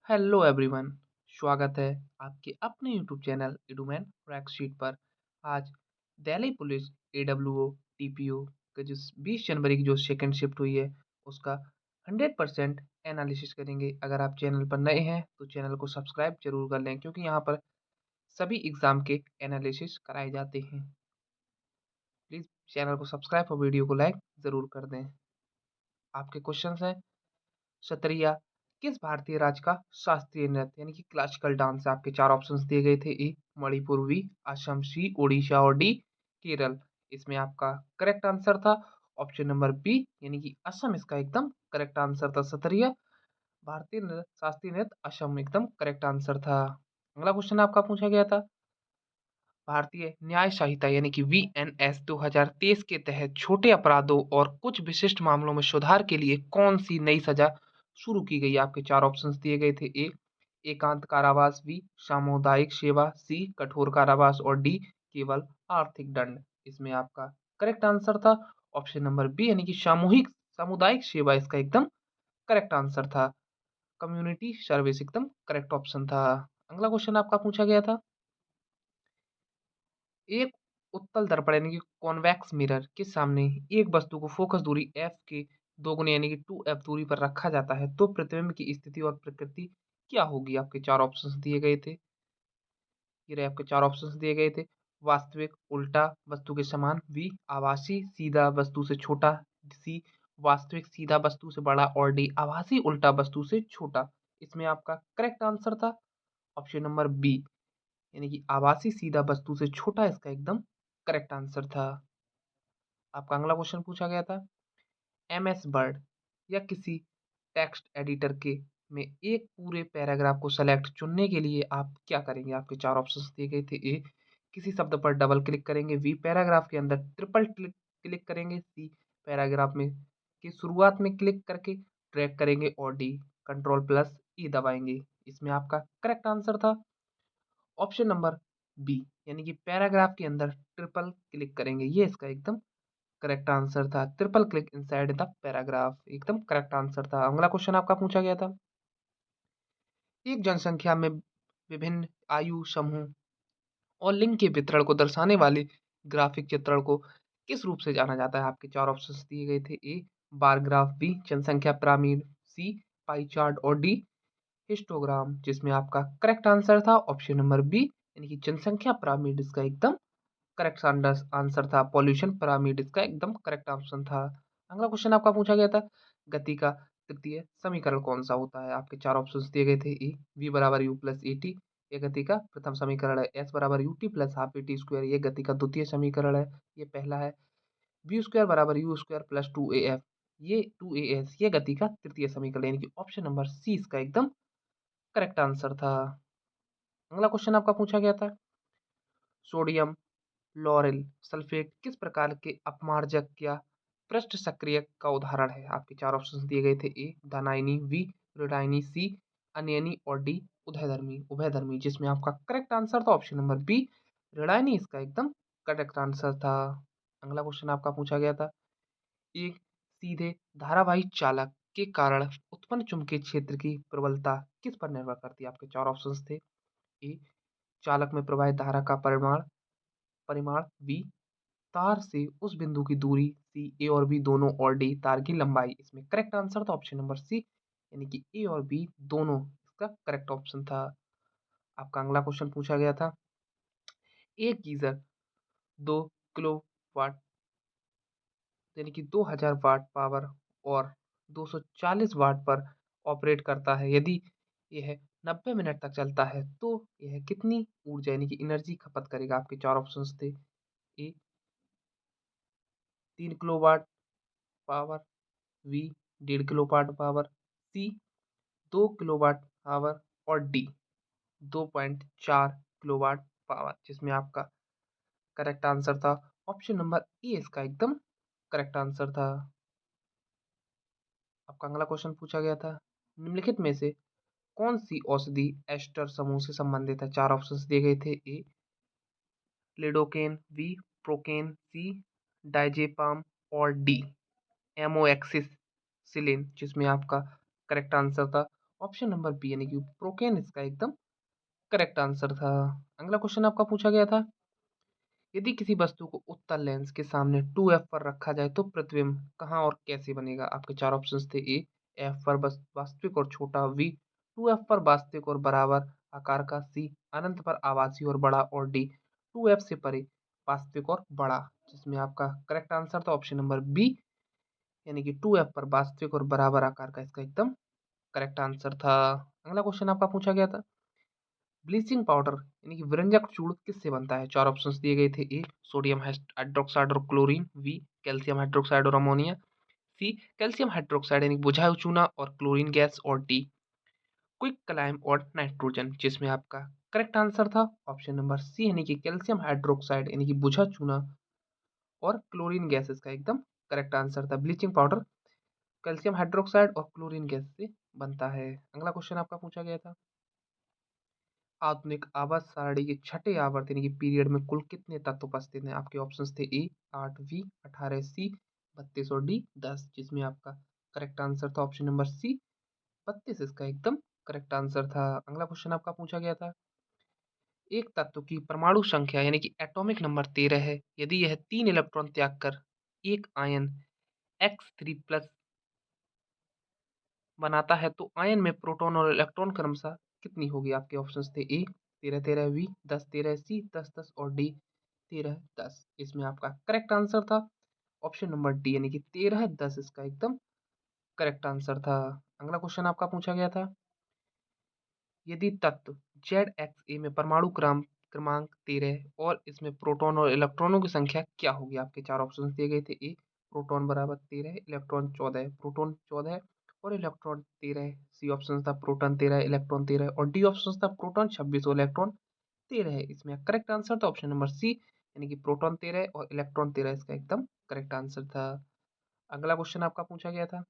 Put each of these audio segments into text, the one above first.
Hello everyone. स्वागत है आपके अपने यूट्यूब चैनल एडुमैन फैक्ट शीट पर। आज दिल्ली पुलिस एडब्ल्यूओ टीपीओ का जो 20 जनवरी की जो सेकंड शिफ्ट हुई है उसका 100% एनालिसिस करेंगे। अगर आप चैनल पर नए हैं तो चैनल को सब्सक्राइब जरूर कर लें, क्योंकि यहाँ पर सभी एग्जाम के एनालिसिस कराए जाते हैं। प्लीज़ चैनल को सब्सक्राइब और वीडियो को लाइक ज़रूर कर दें। आपके क्वेश्चन हैं, सत्रिया किस भारतीय राज्य का शास्त्रीय नृत्य यानी कि क्लासिकल डांस है। आपके चार ऑप्शंस दिए गए थे। ए मणिपुर, बी असम, सी ओडिशा और डी केरल। इसमें आपका करेक्ट आंसर था ऑप्शन नंबर बी यानी कि असम। इसका एकदम करेक्ट आंसर था। सत्रिया भारतीय शास्त्रीय नृत्य असम एकदम करेक्ट आंसर था। अगला क्वेश्चन आपका पूछा गया था, भारतीय न्याय संहिता यानी कि वीएनएस 2023 के तहत छोटे अपराधों और कुछ विशिष्ट मामलों में सुधार के लिए कौन सी नई सजा शुरू की गई। आपके चार ऑप्शंस दिए गए थे। ए एकांत कारावास, बी सामुदायिक सेवा, सी कठोर कारावास और डी केवल आर्थिक दंड। इसमें आपका करेक्ट आंसर था ऑप्शन नंबर बी यानी कि सामूहिक सामुदायिक सेवा। इसका एकदम करेक्ट आंसर था। कम्युनिटी सर्विस एकदम करेक्ट ऑप्शन था। अगला क्वेश्चन आपका पूछा गया था, एक उत्तल दर्पण यानी कि कॉन्वेक्स मिरर के सामने एक वस्तु को फोकस दूरी f के दोगुने यानी कि 2f दूरी पर रखा जाता है तो प्रतिबिंब की स्थिति और प्रकृति क्या होगी। आपके चार ऑप्शंस दिए गए थे। ये रहे आपके चार ऑप्शंस दिए गए थे। वास्तविक उल्टा वस्तु के समान, बी आभासी सीधा वस्तु से छोटा, सी वास्तविक सीधा वस्तु से बड़ा और डी आभासी उल्टा वस्तु से छोटा। इसमें आपका करेक्ट आंसर था ऑप्शन नंबर बी यानी कि आभासी सीधा वस्तु से छोटा। इसका एकदम करेक्ट आंसर था। आपका अगला क्वेश्चन पूछा गया था, एमएस वर्ड या किसी टेक्स्ट एडिटर के में एक पूरे पैराग्राफ को सेलेक्ट चुनने के लिए आप क्या करेंगे। आपके चार ऑप्शंस दिए गए थे। ए किसी शब्द पर डबल क्लिक करेंगे, बी पैराग्राफ के अंदर ट्रिपल क्लिक क्लिक करेंगे, सी पैराग्राफ में की शुरुआत में क्लिक करके ड्रैग करेंगे और डी कंट्रोल प्लस ई दबाएंगे। इसमें आपका करेक्ट आंसर था ऑप्शन नंबर बी यानी कि पैराग्राफ के अंदर ट्रिपल क्लिक करेंगे। ये इसका एकदम करेक्ट आंसर था। Triple click inside the paragraph एकदम करेक्ट आंसर था। अगला क्वेश्चन आपका पूछा गया था, एक जनसंख्या में विभिन्न आयु समूह और लिंग के वितरण को दर्शाने वाले ग्राफिक चित्रण को किस रूप से जाना जाता है। आपके चार ऑप्शंस दिए गए थे। ए बार ग्राफ, बी जनसंख्या पिरामिड, सी पाई चार्ट और डी हिस्टोग्राम। जिसमें आपका करेक्ट आंसर था ऑप्शन नंबर बी यानी कि जनसंख्या पिरामिड। इसका एकदम करेक्ट आंसर था। पॉल्यूशन पिरामिड इसका एकदम करेक्ट ऑप्शन था। अगला क्वेश्चन आपका पूछा गया था, गति का तृतीय समीकरण कौन सा होता है। आपके चार ऑप्शंस दिए गए थे। ए वी बराबर यू प्लस ए टी, ये गति का प्रथम समीकरण है। एस बराबर U T plus half A T square, ये गति का द्वितीय समीकरण है, ये पहला है। वी स्क्वायर बराबर you square plus two A F, ये टू ए एस, ये गति का तृतीय समीकरण यानी कि ऑप्शन नंबर सी इसका एकदम करेक्ट आंसर था। अगला क्वेश्चन आपका पूछा गया था, सोडियम लॉरेल सल्फेट किस प्रकार के अपमार्जक या पृष्ठ सक्रियक का उदाहरण है। आपके चार ऑप्शंस दिए गए थे। ए धानाइनी, बी रोडाइनी, सी अनियनी और डी उभयधर्मी उभयधर्मी। जिसमें आपका करेक्ट आंसर था ऑप्शन नंबर बी रोडाइनी। इसका एकदम करेक्ट आंसर था। अगला क्वेश्चन आपका पूछा गया था, एक सीधे धारावाही चालक के कारण उत्पन्न चुंबकीय क्षेत्र की प्रबलता किस पर निर्भर करती है। आपके चार ऑप्शंस थे। ए चालक में प्रवाहित धारा का परिमाण परिमाण, बी तार से उस बिंदु की दूरी, सी ए और बी दोनों और डी तार की लंबाई। इसमें करेक्ट आंसर था ऑप्शन नंबर सी यानी कि ए और बी दोनों इसका करेक्ट ऑप्शन था। आपका अगला क्वेश्चन पूछा गया था, एक गीजर 2 किलोवाट यानी कि 2000 वाट पावर और 240 वाट पर ऑपरेट करता है। यदि यह 90 मिनट तक चलता है तो यह कितनी ऊर्जा यानी कि एनर्जी खपत करेगा। आपके चार ऑप्शंस थे। A 3 kilowatt power, B 1.5 kilowatt power, C 2 kilowatt power और डी 2.4 किलोवाट पावर। जिसमें आपका करेक्ट आंसर था ऑप्शन नंबर ए इसका एकदम करेक्ट आंसर था। आपका अगला क्वेश्चन पूछा गया था, निम्नलिखित में से कौन सी औषधि एस्टर समूह से संबंधित है। चार ऑप्शंस दिए गए थे। ए लिडोकेन, बी प्रोकेन, सी डाइजेपाम और डी एमोएक्सिस सिलिन। जिसमें आपका करेक्ट आंसर था ऑप्शन नंबर बी यानी कि प्रोकेन इसका एकदम करेक्ट आंसर था। अगला क्वेश्चन आपका पूछा गया था, यदि किसी वस्तु को उत्तल लेंस के सामने 2f पर रखा जाए तो प्रतिबिंब कहाँ और कैसे बनेगा? आपके चार ऑप्शंस थे। ए एफ पर वास्तविक और छोटा, बी 2f पर वास्तविक और बराबर आकार का, सी अनंत पर आभासी और बड़ा, और डी 2f से परे वास्तविक और बड़ा, जिसमें आपका करेक्ट आंसर था ऑप्शन नंबर बी यानी कि 2f पर वास्तविक और बराबर आकार का इसका एकदम करेक्ट आंसर था। अगला क्वेश्चन आपका पूछा गया था, ब्लीचिंग पाउडर यानी कि विरंजक चूर्ण किससे बनता है? चार ऑप्शंस दिए गए थे। ए सोडियम हाइड्रोक्साइड और क्लोरीन, बी कैल्शियम हाइड्रोक्साइड और अमोनिया, सी कैल्शियम हाइड्रोक्साइड यानी बुझाऊ चूना और क्लोरीन गैस, और डी क्विक क्लाइम और नाइट्रोजन, जिसमें आपका करेक्ट आंसर था ऑप्शन नंबर सी यानी कि कैल्शियम हाइड्रोक्साइड यानी कि बुझा चूना और क्लोरीन गैस इसका एकदम करेक्ट आंसर था। ब्लीचिंग पाउडर कैल्शियम हाइड्रोक्साइड और क्लोरीन गैस से बनता है। अगला क्वेश्चन आपका पूछा गया था, आधुनिक आवर्त सारणी के छठे आवर्त यानी कि पीरियड में कुल कितने तत्व उपस्थित हैं? आपके ऑप्शंस थे। ए 8, बी 18, सी 32 और डी 10, जिसमें आपका करेक्ट आंसर था ऑप्शन नंबर सी 32 इसका एकदम करेक्ट आंसर था। अगला क्वेश्चन आपका पूछा गया था, एक तत्व की परमाणु संख्या यानी कि एटॉमिक नंबर 13 है, यदि यह 3 इलेक्ट्रॉन त्याग कर एक आयन X3+ बनाता है तो आयन में प्रोटॉन और इलेक्ट्रॉन क्रमशः कितनी होगी? आपके ऑप्शंस थे। ए 13 13, बी 10 13, सी 10 10 और डी 13 10, इसमें आपका करेक्ट आंसर था ऑप्शन नंबर डी यानी कि 13 10 इसका एकदम करेक्ट आंसर था। अगला क्वेश्चन आपका पूछा गया था, यदि तत्व ZXA में परमाणु क्रमांक 13 और इसमें प्रोटॉन और इलेक्ट्रॉनों की संख्या क्या होगी? आपके चार ऑप्शन दिए गए थे। ए प्रोटॉन बराबर 13, इलेक्ट्रॉन 14, प्रोटॉन 14 और इलेक्ट्रॉन 13, सी ऑप्शन था प्रोटॉन 13 इलेक्ट्रॉन 13 और डी ऑप्शन था प्रोटॉन 26 और इलेक्ट्रॉन 13 है। इसमें करेक्ट आंसर था ऑप्शन नंबर सी यानी कि प्रोटॉन 13 और इलेक्ट्रॉन 13 इसका एकदम करेक्ट आंसर था। अगला क्वेश्चन आपका पूछा गया था,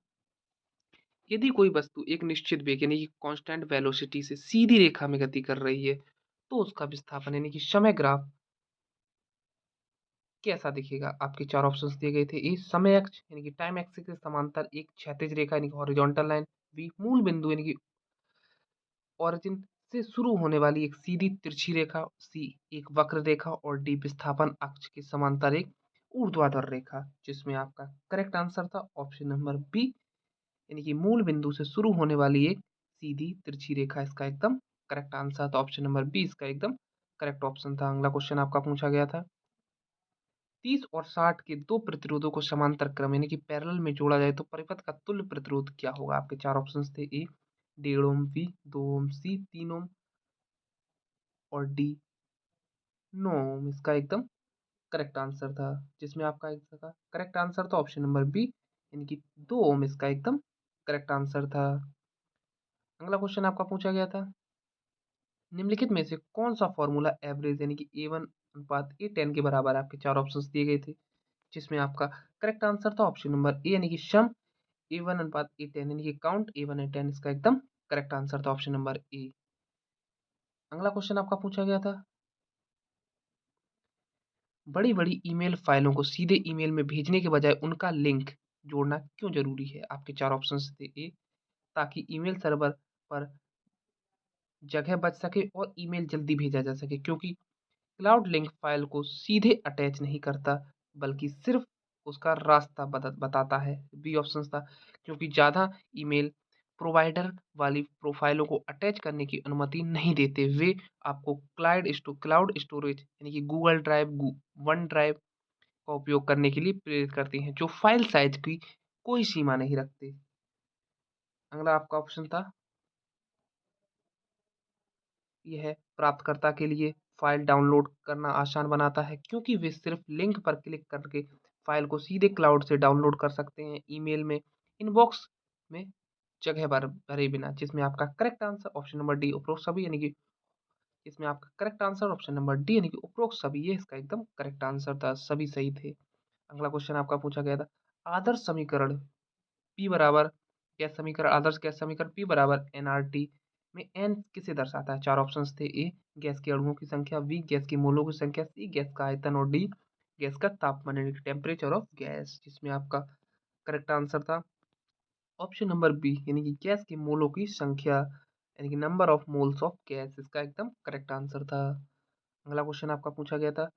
यदि कोई वस्तु एक निश्चित वेग यानी कि कांस्टेंट वेलोसिटी से सीधी रेखा में गति कर रही है तो उसका विस्थापन यानी कि समय ग्राफ कैसा दिखेगा? आपके चार ऑप्शंस दिए गए थे। ए समय अक्ष यानी कि टाइम एक्सिस के समांतर एक क्षैतिज रेखा यानी कि हॉरिजॉन्टल लाइन, बी मूल बिंदु यानी कि ओरिजिन से शुरू होने वाली एक सीधी तिरछी रेखा, सी एक वक्र रेखा और डी विस्थापन अक्ष के समांतर एक ऊर्ध्वाधर रेखा, जिसमें आपका करेक्ट आंसर था ऑप्शन नंबर बी यानी कि मूल बिंदु से शुरू होने वाली एक सीधी तिरछी रेखा इसका एकदम करेक्ट आंसर था ऑप्शन नंबर बी इसका एकदम करेक्ट ऑप्शन था। अगला क्वेश्चन आपका पूछा गया था, 30 और 60 के दो प्रतिरोधों को समांतर क्रम यानी कि पैरेलल में जोड़ा जाए तो परिपथ का तुल्य प्रतिरोध क्या होगा? आपके चार ऑप्शंस थे। ए 1.5 ओम, बी 2 ओम, सी 3 ओम और डी 9 ओम, इसका एकदम करेक्ट आंसर था, जिसमें आपका इसका करेक्ट आंसर था ऑप्शन नंबर बी यानी कि 2 ओम इसका एकदम करेक्ट आंसर था। अगला क्वेश्चन आपका पूछा गया था, निम्नलिखित में से कौन सा फॉर्मूला एवरेज यानी कि A1:A10 के बराबर है? आपके चार ऑप्शंस दिए गए थे, जिसमें आपका करेक्ट आंसर था ऑप्शन नंबर ए यानी कि सम A1:A10 यानी कि काउंट A1:A10 इसका एकदम करेक्ट आंसर था ऑप्शन नंबर ए। अगला क्वेश्चन आपका पूछा गया था, बड़ी बड़ी ईमेल फाइलों को सीधे ईमेल में भेजने के बजाय उनका लिंक जोड़ना क्यों जरूरी है? आपके चार ऑप्शंस थे। ए ताकि ईमेल सर्वर पर जगह बच सके और ईमेल जल्दी भेजा जा सके, क्योंकि क्लाउड लिंक फाइल को सीधे अटैच नहीं करता बल्कि सिर्फ उसका रास्ता बताता है। बी ऑप्शन था, क्योंकि ज़्यादा ईमेल प्रोवाइडर वाली प्रोफाइलों को अटैच करने की अनुमति नहीं देते, वे आपको क्लाउड स्टोरेज यानी कि गूगल ड्राइव, वन ड्राइव का उपयोग करने के लिए प्रेरित करते हैं, जो फाइल साइज की कोई सीमा नहीं रखते। अगला आपका ऑप्शन था, यह प्राप्तकर्ता के लिए फ़ाइल डाउनलोड करना आसान बनाता है, क्योंकि वे सिर्फ लिंक पर क्लिक करके फ़ाइल को सीधे क्लाउड से डाउनलोड कर सकते हैं, ईमेल में इनबॉक्स में जगह भरे बिना, जिसमें आपका correct answer option number D उपरोक्त सभी यानी कि इसमें आपका correct answer option number D यानी कि उपरोक्त सभी, ये इसका एकदम करेक्ट आंसर था, सभी सही थे। अगला क्वेश्चन आपका पूछा गया था, आदर्श समीकरण पी बराबर गैस समीकरण आदर्श गैस समीकरण पी बराबर एनआरटी में एन किसे दर्शाता है? चार ऑप्शंस थे। ए गैस के अणुओं की संख्या, बी गैस के मोलों की संख्या, सी गैस का आयतन और डी गैस का तापमान यानी टेम्परेचर ऑफ गैस, जिसमें आपका करेक्ट आंसर था ऑप्शन नंबर बी यानी कि गैस के मोलों की संख्या यानी कि number of moles of gas इसका एकदम करेक्ट आंसर था। अगला क्वेश्चन आपका पूछा गया था,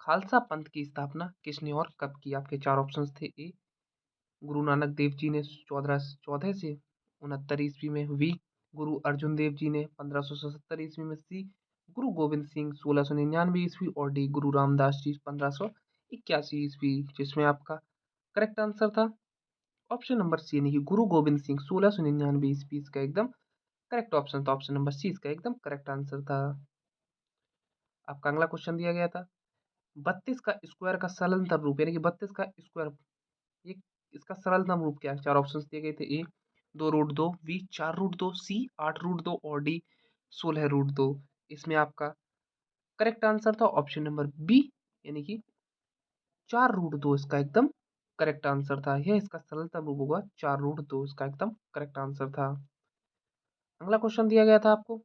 खालसा पंथ की स्थापना किसने और कब की? आपके चार ऑप्शंस थे। ए गुरु नानक देव जी ने 1414 से 69 ईस्वी में। बी गुरु अर्जुन देव जी ने 1577 ईस्वी में। सी गुरु गोविंद सिंह 1699 ईस्वी। और डी गुरु रामदास जी 1581 ईस्वी, जिसमें आपका करेक्ट आंसर था ऑप्शन नंबर सी यानी कि गुरु गोविंद सिंह 1699 ईस्वी इसका एकदम करेक्ट ऑप्शन था। ऑप्शन नंबर सी इसका एकदम करेक्ट आंसर था। आपका अगला क्वेश्चन दिया गया था, 32 का स्क्वायर का सरलतम रूप यानी कि 32 का स्क्वायर ये इसका सरलतम रूप क्या है? चार ऑप्शंस दिए गए थे। ए 2√2, बी 4√2, सी 8√2 और डी 16√2। इसमें आपका करेक्ट आंसर था ऑप्शन नंबर बी यानी कि 4√2 इसका एकदम करेक्ट आंसर था। यह इसका सरलतम रूप होगा 4√2 इसका एकदम करेक्ट आंसर था। अगला क्वेश्चन दिया गया था आपको,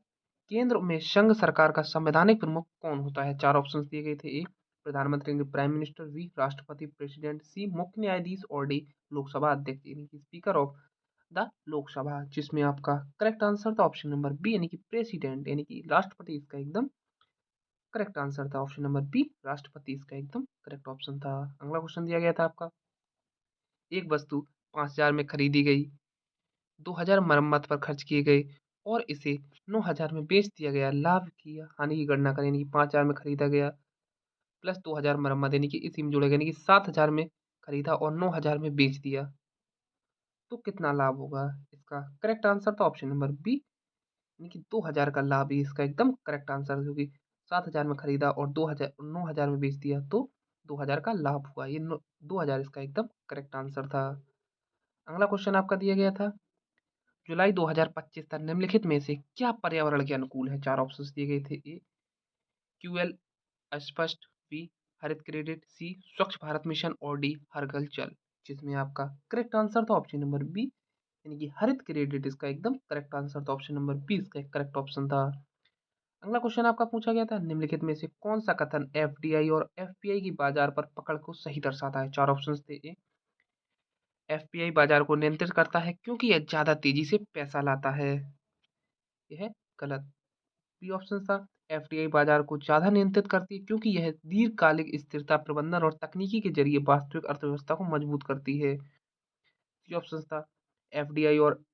केंद्र में संघ सरकार का संवैधानिक प्रमुख कौन होता है? चार ऑप्शंस दिए गए थे। ए प्रधानमंत्री यानी प्राइम मिनिस्टर। बी राष्ट्रपति प्रेसिडेंट। सी मुख्य न्यायाधीश। और डी लोकसभा अध्यक्ष यानी कि स्पीकर ऑफ द लोकसभा, जिसमें आपका करेक्ट आंसर था ऑप्शन नंबर बी यानी कि प्रेसिडेंट यानी कि राष्ट्रपति इसका एकदम करेक्ट आंसर था। ऑप्शन नंबर बी राष्ट्रपति इसका एकदम करेक्ट ऑप्शन था। अगला क्वेश्चन दिया गया था आपका, एक वस्तु 5,000 में खरीदी गई, 2,000 मरम्मत पर खर्च किए गए और इसे 9,000 में बेच दिया गया। लाभ की हानि की गणना करें यानी कि 5,000 में खरीदा गया प्लस 2,000 मरम्मत यानी कि इसी में जोड़ेगा यानी कि 7,000 में खरीदा और 9,000 में बेच दिया, तो कितना लाभ होगा? इसका करेक्ट आंसर था ऑप्शन नंबर बी यानी कि 2,000 का लाभ ही इसका एकदम करेक्ट आंसर है, क्योंकि 7,000 में खरीदा और 2,000 9,000 में बेच दिया तो 2,000 का लाभ हुआ। ये 2,000 इसका एकदम करेक्ट आंसर था। अगला क्वेश्चन आपका दिया गया था, जुलाई 2025 तक निम्नलिखित में से क्या पर्यावरण के अनुकूल है? चार ऑप्शंस दिए गए थे। ए क्यूएल अस्पष्ट। बी हरित क्रेडिट। सी स्वच्छ भारत मिशन। और डी हर घर जल, जिसमें आपका करेक्ट आंसर था ऑप्शन नंबर बी यानी कि हरित क्रेडिट इसका एकदम करेक्ट आंसर था। ऑप्शन नंबर बी इसका करेक्ट ऑप्शन था। अगला क्वेश्चन आपका पूछा गया था, निम्नलिखित में से कौन सा कथन एफडीआई और एफपीआई की बाजार पर पकड़ को सही दर्शाता है? चार ऑप्शंस थे। ए एफपीआई बाजार को नियंत्रित करता है क्योंकि यह ज्यादा तेजी से पैसा लाता है, यह गलत। बी ऑप्शन था, एफडीआई बाजार को ज्यादा नियंत्रित करती है क्योंकि यह दीर्घकालिक स्थिरता प्रबंधन और तकनीकी के जरिए वास्तविक अर्थव्यवस्था को मजबूत करती है। सी ऑप्शन था, एफडीआई और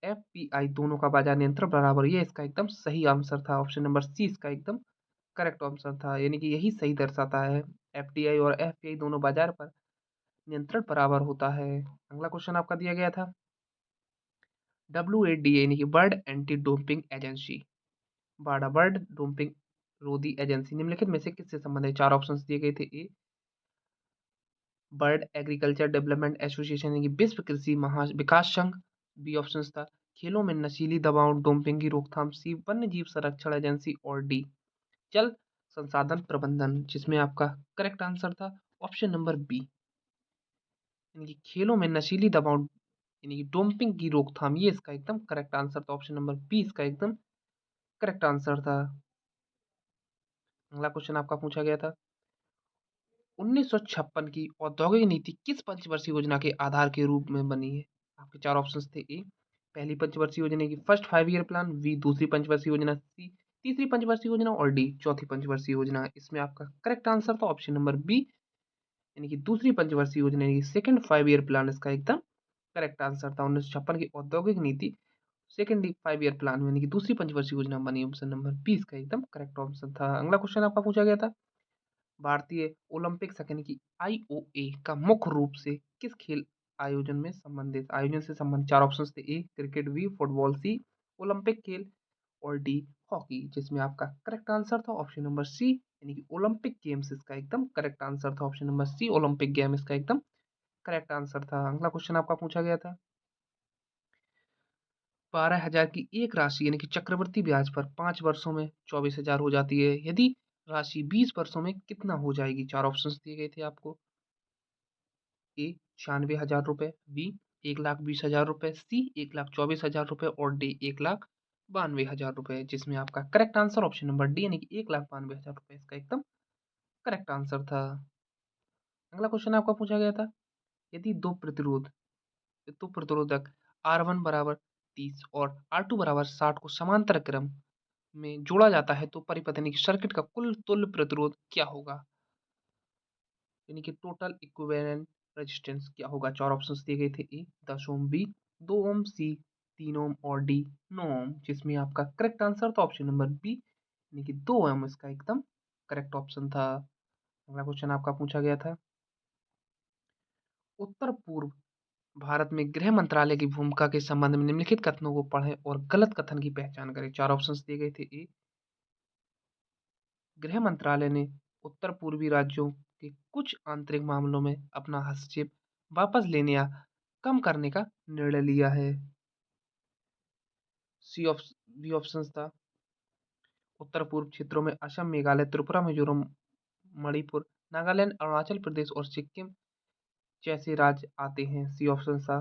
एफपीआई दोनों का बाजार नियंत्रण बराबर, ये इसका एकदम सही आंसर था। ऑप्शन नंबर सी इसका एकदम करेक्ट आंसर था, यानी कि यही सही दर्शाता है एफडीआई और एफपीआई दोनों बाजार पर नियंत्रण बराबर होता है। अगला क्वेश्चन आपका दिया गया था, WADA यानी कि वर्ल्ड एंटी डोपिंग एजेंसी, बाड़ा वर्ल्ड डोपिंग रोधी एजेंसी निम्नलिखित में से किससे संबंधित है? चार ऑप्शंस दिए गए थे। A world agriculture development association यानी कि विश्व कृषि महा विकास संघ। बी ऑप्शन था, खेलों में नशीली दवाओं डोपिंग की रोकथाम। सी वन्य जीव संरक्षण एजेंसी। और डी जल संसाधन प्रबंधन, जिसमें आपका करेक्ट आंसर था ऑप्शन नंबर बी यानी कि खेलों में नशीली दवाओं यानी कि डोपिंग की रोकथाम, ये इसका एकदम करेक्ट आंसर था। ऑप्शन नंबर बी इसका एकदम करेक्ट आंसर था। अगला क्वेश्चन आपका पूछा गया था, 1956 की औद्योगिक नीति किस पंचवर्षीय योजना के आधार के रूप में बनी है? आपके चार ऑप्शंस थे। ए पहली पंचवर्षीय योजना की फर्स्ट 5 ईयर प्लान। बी दूसरी पंचवर्षीय योजना। सी तीसरी पंचवर्षीय योजना। और डी चौथी पंचवर्षीय योजना। इसमें आपका करेक्ट आंसर था ऑप्शन नंबर बी यानी कि दूसरी पंचवर्षीय योजना यानी कि सेकंड 5 ईयर प्लान इसका एकदम करेक्ट आंसर था। 1956 की औद्योगिक नीति सेकंड 5 ईयर प्लान यानी कि दूसरी पंचवर्षीय योजना बनी। ऑप्शन नंबर बी इसका एकदम करेक्ट ऑप्शन था। अगला क्वेश्चन आपका पूछा गया था, भारतीय ओलंपिक संघ यानी कि आईओए का मुख्य रूप से किस खेल आयोजन से संबंधित? चार ऑप्शंस थे। A cricket. B football. C Olympic खेल। और डी हॉकी, जिसमें आपका करेक्ट आंसर था ऑप्शन नंबर सी यानी कि ओलंपिक गेम्स इसका एकदम करेक्ट आंसर था। Option number C Olympic game इसका एकदम करेक्ट आंसर था। अगला क्वेश्चन आपका पूछा गया था, 12,000 की एक राशि यानी कि चक्रवृद्धि ब्याज पर 5 वर्षों में 24,000 हो जाती है, यदि राशि 20 वर्षों में कितना हो जाएगी? चार ऑप्शंस दिए गए थे आपको। ए 96,000 रुपये। बी 1,20,000 रुपये। सी 1,24,000 रुपये। और डी 1,92,000 रुपये, जिसमें आपका correct answer option number D यानी कि 1,92,000 रुपये इसका एकदम करेक्ट आंसर था। अगला क्वेश्चन आपका पूछा गया था, यदि दो प्रतिरोध तो प्रतिरोधक R1 बराबर 30 और R2 बराबर 60 को समांतर क्रम में जोड़ा जाता है तो परिपथ यानी कि सर्किट का कुल तुल्य प्रतिरोध क्या होगा? यानी कि टोटल इक्विवेलेंट रेजिस्टेंस क्या होगा? 4 ऑप्शंस दिए गए थे। ए 10 ओम, बी 2 ओम, सी 3 ओम और डी 9 ओम, जिसमें आपका करेक्ट आंसर था ऑप्शन नंबर बी यानी कि 2 ओम इसका एकदम करेक्ट ऑप्शन था। अगला क्वेश्चन आपका पूछा गया था, उत्तर पूर्व भारत में गृह मंत्रालय की भूमिका के संबंध में निम्नलिखित कथनों को पढ़ें और गलत कथन की पहचान करें। 4 ऑप्शंस दिए गए थे। ए गृह मंत्रालय ने उत्तर पूर्वी राज्यों के कुछ आंतरिक मामलों में अपना हस्तक्षेप वापस लेने या कम करने का निर्णय लिया है। सी ऑप्शन बी ऑप्शन था, उत्तर पूर्व क्षेत्रों में असम, मेघालय, त्रिपुरा, मिजोरम, मणिपुर, नागालैंड, अरुणाचल प्रदेश और सिक्किम जैसे राज्य आते हैं। सी ऑप्शन था,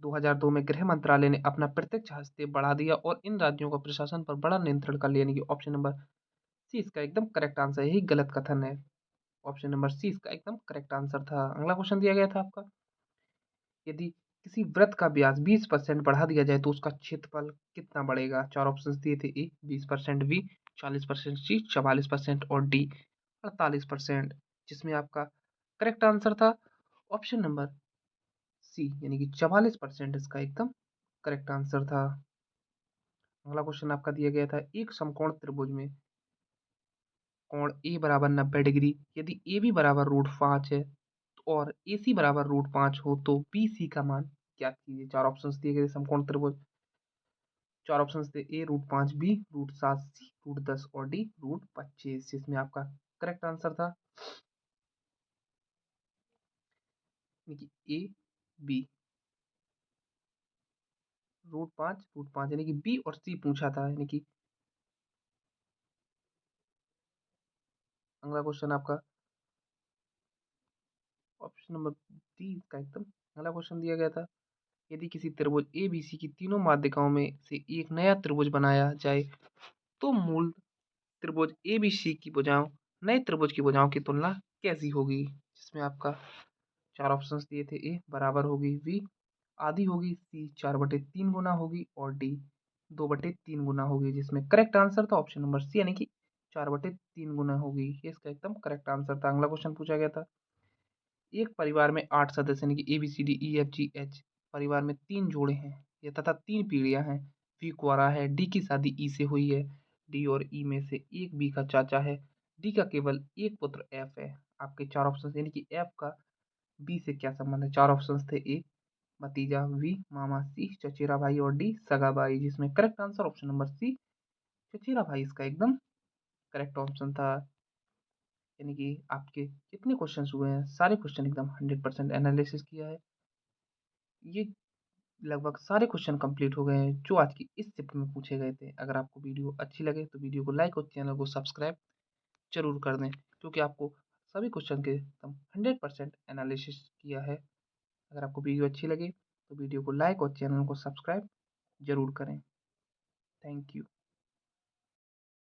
2002 में गृह मंत्रालय ने अपना प्रत्यक्ष हस्तक्षेप बढ़ा दिया और इन राज्यों का प्रशासन पर बड़ा नियंत्रण कर लिया। यानी कि ऑप्शन नंबर सी इसका एकदम करेक्ट आंसर, यही गलत कथन है। ऑप्शन नंबर सी इसका एकदम करेक्ट आंसर था। अगला क्वेश्चन दिया गया था आपका, यदि किसी वृत्त का व्यास 20% बढ़ा दिया जाए तो उसका क्षेत्रफल कितना बढ़ेगा? 4 ऑप्शंस दिए थे। ए 20%, बी 40%, सी 44% और डी 48%, जिसमें आपका करेक्ट आंसर था ऑप्शन नंबर सी यानी कि 44% इसका एकदम करेक्ट आंसर था। अगला क्वेश्चन आपका दिया गया था, एक समकोण त्रिभुज में कोण ए बराबर 90 डिग्री यदि ए बी बराबर √5 है और ए सी बराबर √5 हो तो बी सी का मान ज्ञात कीजिए। 4 ऑप्शंस दिए गए समकोण त्रिभुज। 4 ऑप्शंस थे। ए √5, बी √7, सी √10 और डी √25, जिसमें आपका करेक्ट आंसर था यानी कि ए बी √5 यानी कि बी और सी पूछा था। यानी कि अगला क्वेश्चन आपका ऑप्शन नंबर डी का एकदम अगला क्वेश्चन दिया गया था, यदि किसी त्रिभुज ए बी सी की तीनों माध्यिकाओं में से एक नया त्रिभुज बनाया जाए तो मूल त्रिभुज ए बी सी की भुजाओं नए त्रिभुज की भुजाओं की तुलना कैसी होगी? जिसमें आपका 4 ऑप्शंस दिए थे। ए बराबर होगी, बी आधी होगी, सी 4/3 गुना होगी और डी 2/3 गुना होगी, जिसमें करेक्ट आंसर था ऑप्शन नंबर सी यानी कि 4/3 गुना होगी। ये इसका एकदम करेक्ट आंसर था। अगला क्वेश्चन पूछा गया था, एक परिवार में 8 सदस्य यानी कि A B C D E F G H परिवार में 3 जोड़े हैं ये तथा 3 पीढ़ियां हैं। वी कुंवारा है, डी की शादी ई से हुई है, डी और ई में से एक बी का चाचा है, डी का केवल एक पुत्र एफ है। आपके 4 ऑप्शन यानी कि एफ का बी से क्या संबंध है? 4 ऑप्शन थे। ए भतीजा, बी मामा, सी चचेरा भाई और डी सगा भाई, जिसमें correct answer option number C चचेरा भाई इसका एकदम करेक्ट ऑप्शन था। यानी कि आपके जितने क्वेश्चन हुए हैं सारे क्वेश्चन एकदम 100% एनालिसिस किया है। ये लगभग सारे क्वेश्चन कंप्लीट हो गए हैं जो आज की इस शिफ्ट में पूछे गए थे। अगर आपको वीडियो अच्छी लगे तो वीडियो को लाइक और चैनल को सब्सक्राइब जरूर कर दें, क्योंकि आपको सभी क्वेश्चन के एकदम 100% एनालिसिस किया है। अगर आपको वीडियो अच्छी लगे तो वीडियो को लाइक और चैनल को सब्सक्राइब जरूर करें। Thank you.